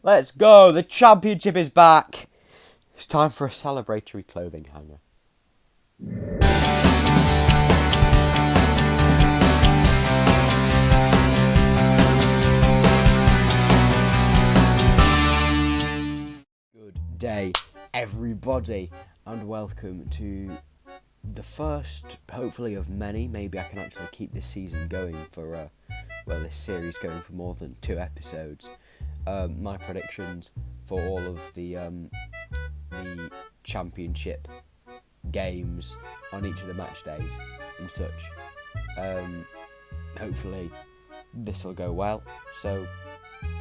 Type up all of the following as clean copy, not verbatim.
Let's go. The championship is back. It's time for a celebratory clothing hanger. Good day, everybody, and welcome to the first, hopefully, of many. Maybe I can actually keep this season going for, this series going for more than 2 episodes. My predictions for all of the championship games on each of the match days and such. Hopefully this will go well, so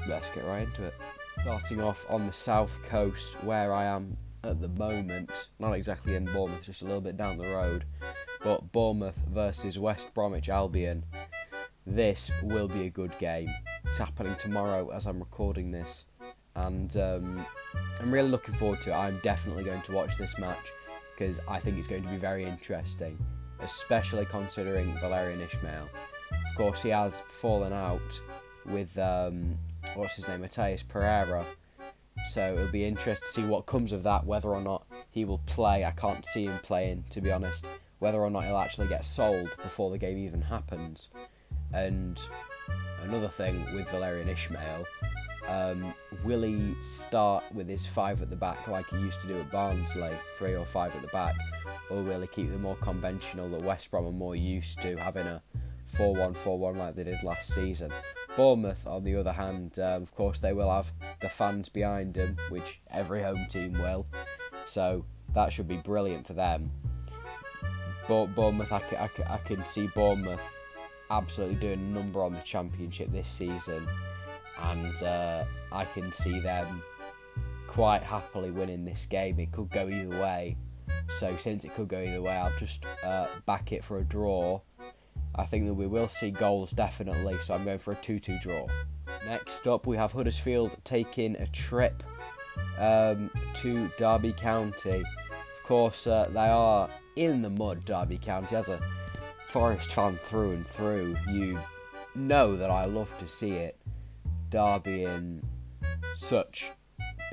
let's get right into it. Starting off on the south coast where I am at the moment, not exactly in Bournemouth, just a little bit down the road, but Bournemouth versus West Bromwich Albion. This will be a good game. It's happening tomorrow as I'm recording this, and I'm really looking forward to it. I'm definitely going to watch this match because I think it's going to be very interesting, especially considering Valérien Ismaël. Of course, he has fallen out with Matheus Pereira, so it'll be interesting to see what comes of that, whether or not he will play. I can't see him playing, to be honest, whether or not he'll actually get sold before the game even happens. And another thing with Valérien Ismaël, will he start with his 5 at the back like he used to do at Barnsley, 3 or 5 at the back, or will he keep the more conventional that West Brom are more used to, having a 4-1-4-1 like they did last season? Bournemouth, on the other hand, of course, they will have the fans behind them, which every home team will, so that should be brilliant for them. But Bournemouth, I can see Bournemouth absolutely doing a number on the championship this season, and I can see them quite happily winning this game. It could go either way, so since it could go either way, I'll just back it for a draw. I think that we will see goals definitely, so I'm going for a 2-2 draw. Next up, we have Huddersfield taking a trip to Derby County. Of course, they are in the mud, Derby County. As a Forest fan through and through, you know that I love to see it. Derby in such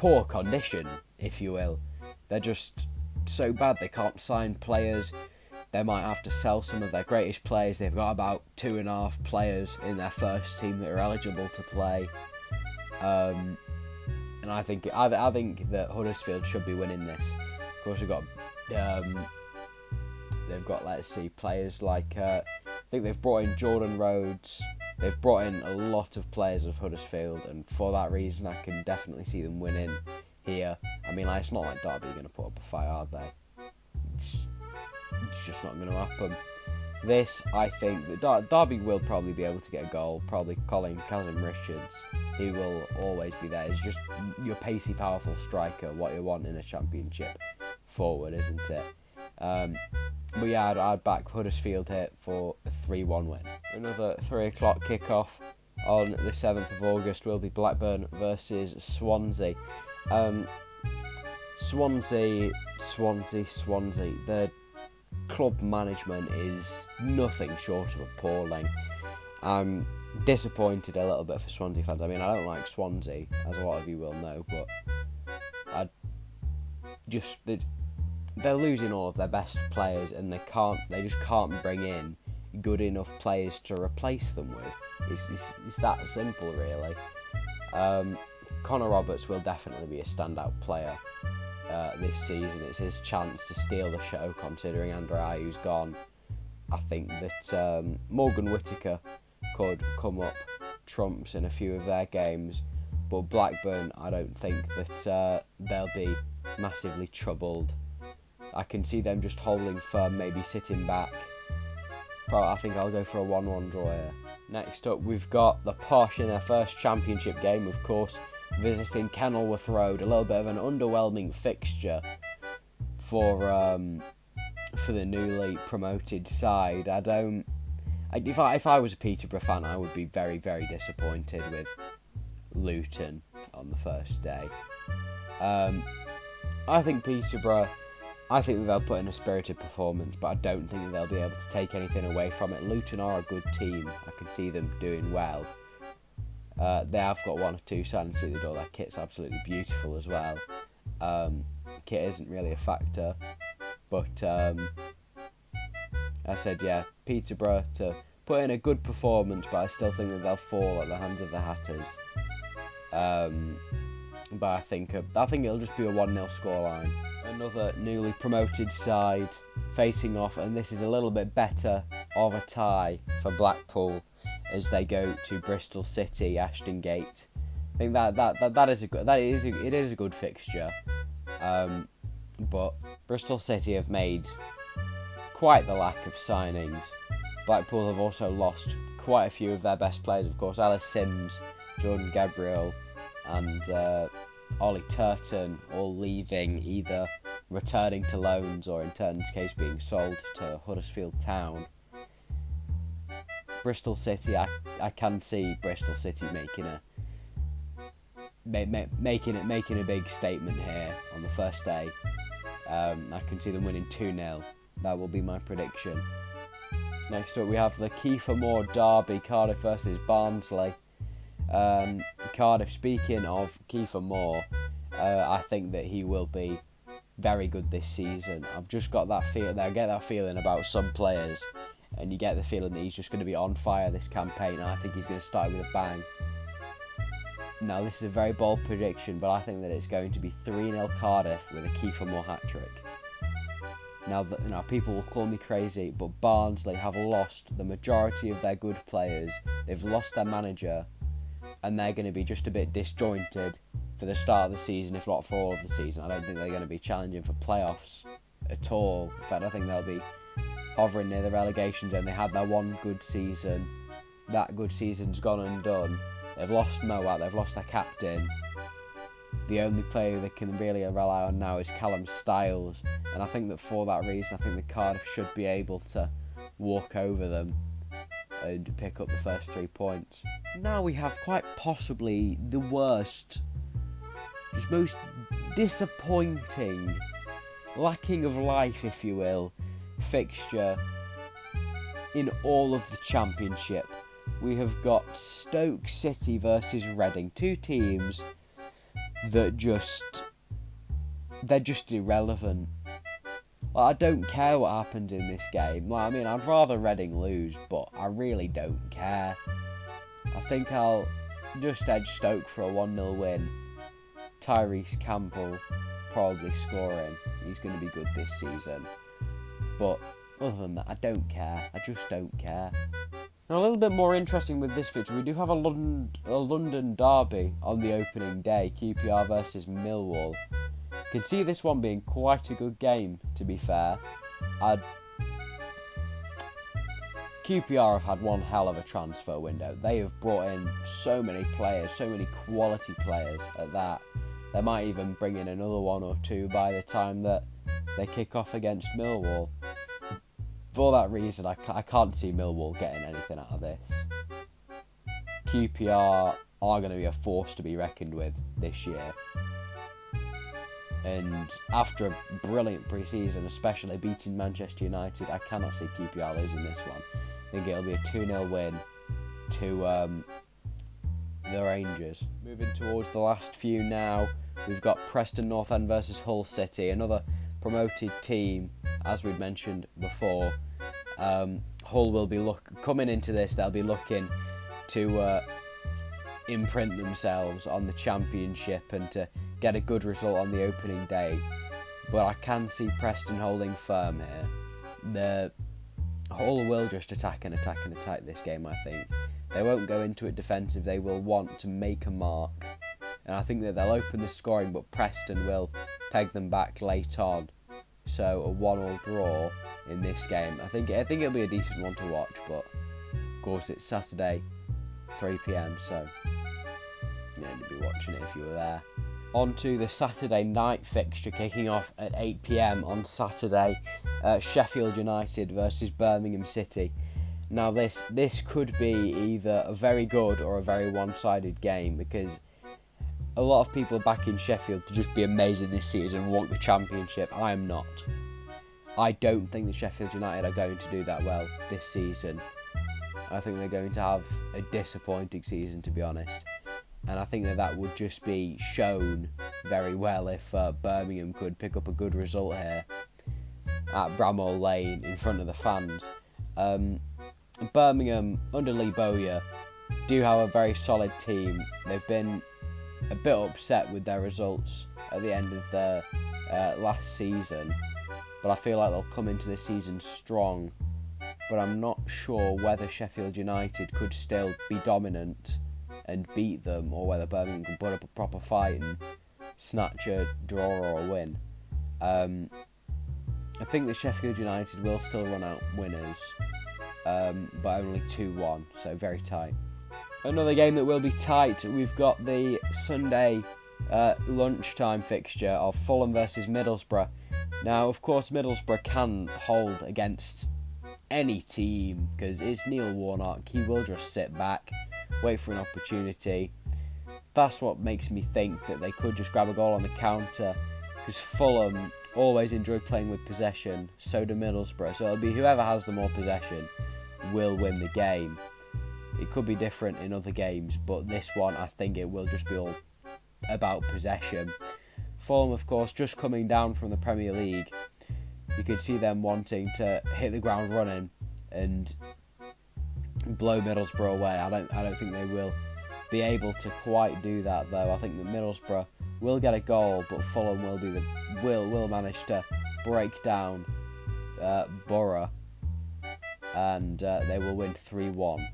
poor condition, if you will. They're just so bad they can't sign players. They might have to sell some of their greatest players. They've got about 2.5 players in their first team that are eligible to play. And I think that Huddersfield should be winning this. Of course, they've got, let's see, players like, I think they've brought in Jordan Rhodes. They've brought in a lot of players of Huddersfield, and for that reason, I can definitely see them winning here. I mean, it's not like Derby are going to put up a fight, are they? It's just not going to happen. This, I think, that Derby will probably be able to get a goal. Probably Kazim Richards. He will always be there. He's just your pacey, powerful striker, what you want in a championship forward, isn't it? But yeah, I'd back Huddersfield here for a 3-1 win. Another 3 o'clock kickoff on the 7th of August will be Blackburn versus Swansea. Swansea. Their club management is nothing short of appalling. I'm disappointed a little bit for Swansea fans. I mean, I don't like Swansea, as a lot of you will know, but they're losing all of their best players, and they just can't bring in good enough players to replace them with. It's that simple, really. Connor Roberts will definitely be a standout player this season. It's his chance to steal the show, considering Andre Ayew's gone. I think that Morgan Whittaker could come up trumps in a few of their games, but Blackburn, I don't think that they'll be massively troubled. I can see them just holding firm, maybe sitting back. I think I'll go for a 1-1 draw here. Next up, we've got the Posh in their first championship game, of course, visiting Kenilworth Road. A little bit of an underwhelming fixture for the newly promoted side. If I was a Peterborough fan, I would be very, very disappointed with Luton on the first day. I think Peterborough, they'll put in a spirited performance, but I don't think they'll be able to take anything away from it. Luton are a good team. I can see them doing well. They have got one or two signings through the door. Their kit's absolutely beautiful as well. Kit isn't really a factor, but I said, yeah, Peterborough to put in a good performance, but I still think that they'll fall at the hands of the Hatters. But I think it'll just be a 1-0 scoreline. Another newly promoted side facing off, and this is a little bit better of a tie for Blackpool as they go to Bristol City, Ashton Gate. I think that is a good fixture. But Bristol City have made quite the lack of signings. Blackpool have also lost quite a few of their best players, of course. Ellis Sims, Jordan Gabriel and Ollie Turton all leaving, either returning to loans or in Turton's case being sold to Huddersfield Town. Bristol City, I can see Bristol City making a big statement here on the first day. I can see them winning 2-0. That will be my prediction. Next up we have the Kiefer Moore derby, Cardiff versus Barnsley. Cardiff, speaking of Kiefer Moore, I think that he will be very good this season. I've just got that feeling. I get that feeling about some players, and you get the feeling that he's just going to be on fire this campaign, and I think he's going to start with a bang. Now, this is a very bold prediction, but I think that it's going to be 3-0 Cardiff with a Kiefer Moore hat-trick. Now, people will call me crazy, but Barnsley have lost the majority of their good players. They've lost their manager, and they're going to be just a bit disjointed for the start of the season, if not for all of the season. I don't think they're going to be challenging for playoffs at all. In fact, I think they'll be hovering near the relegation zone. They had their one good season. That good season's gone undone. They've lost Mo out. They've lost their captain. The only player they can really rely on now is Callum Styles. And I think that for that reason, I think that Cardiff should be able to walk over them and pick up the first 3 points. Now we have quite possibly the worst, just most disappointing, lacking of life, if you will, fixture in all of the Championship. We have got Stoke City versus Reading, two teams that they're just irrelevant. I don't care what happens in this game. I'd rather Reading lose, but I really don't care. I think I'll just edge Stoke for a 1-0 win. Tyrese Campbell probably scoring. He's going to be good this season. But other than that, I don't care. I just don't care. Now, a little bit more interesting with this fixture, we do have a London derby on the opening day, QPR versus Millwall. I can see this one being quite a good game, to be fair. QPR have had one hell of a transfer window. They have brought in so many players, so many quality players at that. They might even bring in another one or two by the time that they kick off against Millwall. For that reason, I can't see Millwall getting anything out of this. QPR are going to be a force to be reckoned with this year. And after a brilliant pre-season, especially beating Manchester United, I cannot see QPR losing this one. I think it'll be a 2-0 win to the Rangers. Moving towards the last few now, we've got Preston North End versus Hull City, another promoted team, as we'd mentioned before. Hull will be coming into this, they'll be looking to imprint themselves on the Championship and to get a good result on the opening day. But I can see Preston holding firm here. Hull will just attack this game, I think. They won't go into it defensive, they will want to make a mark. And I think that they'll open the scoring, but Preston will peg them back late on. So a 1-1 draw in this game. I think it'll be a decent one to watch, but of course it's Saturday, 3 p.m, so you need to be watching it if you were there. On to the Saturday night fixture kicking off at 8 p.m. on Saturday. Sheffield United versus Birmingham City. Now this could be either a very good or a very one-sided game, because a lot of people are backing Sheffield to just be amazing this season and walk the Championship. I am not. I don't think that Sheffield United are going to do that well this season. I think they're going to have a disappointing season, to be honest. And I think that would just be shown very well if Birmingham could pick up a good result here at Bramall Lane in front of the fans. Birmingham, under Lee Bowyer, do have a very solid team. They've been a bit upset with their results at the end of their last season, but I feel like they'll come into this season strong. But I'm not sure whether Sheffield United could still be dominant and beat them, or whether Birmingham can put up a proper fight and snatch a draw or a win. I think that Sheffield United will still run out winners, but only 2-1, so very tight. Another game that will be tight, we've got the Sunday lunchtime fixture of Fulham versus Middlesbrough. Now, of course, Middlesbrough can hold against any team because it's Neil Warnock. He will just sit back, wait for an opportunity. That's what makes me think that they could just grab a goal on the counter, because Fulham always enjoy playing with possession, so do Middlesbrough. So it'll be whoever has the more possession will win the game. It could be different in other games, but this one I think it will just be all about possession. Fulham, of course, just coming down from the Premier League. You could see them wanting to hit the ground running and blow Middlesbrough away. I don't think they will be able to quite do that, though. I think that Middlesbrough will get a goal, but Fulham will manage to break down Borough, and they will win 3-1.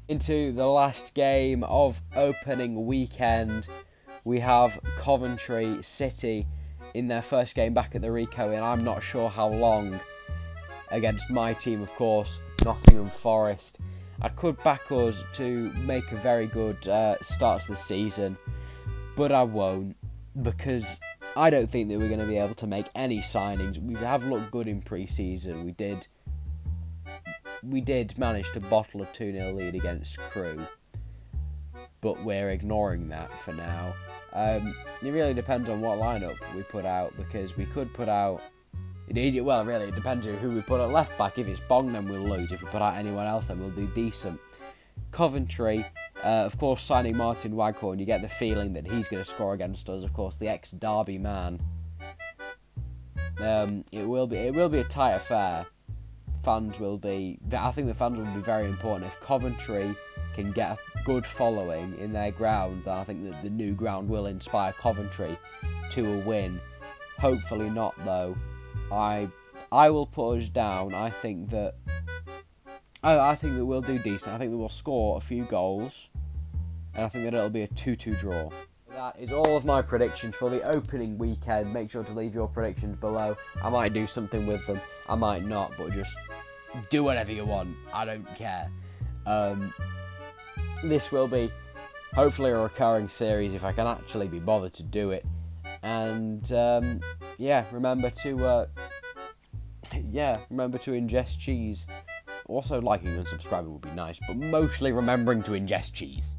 Into the last game of opening weekend, we have Coventry City in their first game back at the Rico, and I'm not sure how long, against my team, of course, Nottingham Forest. I could back us to make a very good start to the season, but I won't, because I don't think that we're going to be able to make any signings. We have looked good in pre-season. We did manage to bottle a 2-0 lead against Crewe, but we're ignoring that for now. It really depends on what lineup we put out, because we could put out... Well, really, it depends on who we put at left back. If it's Bong, then we'll lose. If we put out anyone else, then we'll do decent. Coventry, of course, signing Martin Waghorn, you get the feeling that he's going to score against us. Of course, the ex-Derby man. It will be a tight affair. I think the fans will be very important. If Coventry can get a good following in their ground, then I think that the new ground will inspire Coventry to a win. Hopefully not, though. I will put us down. I think that we'll do decent. I think that we'll score a few goals, and I think that it'll be a 2-2 draw. That is all of my predictions for the opening weekend. Make sure to leave your predictions below. I might do something with them. I might not, but just do whatever you want. I don't care. This will be hopefully a recurring series if I can actually be bothered to do it. And remember to ingest cheese. Also, liking and subscribing would be nice, but mostly remembering to ingest cheese.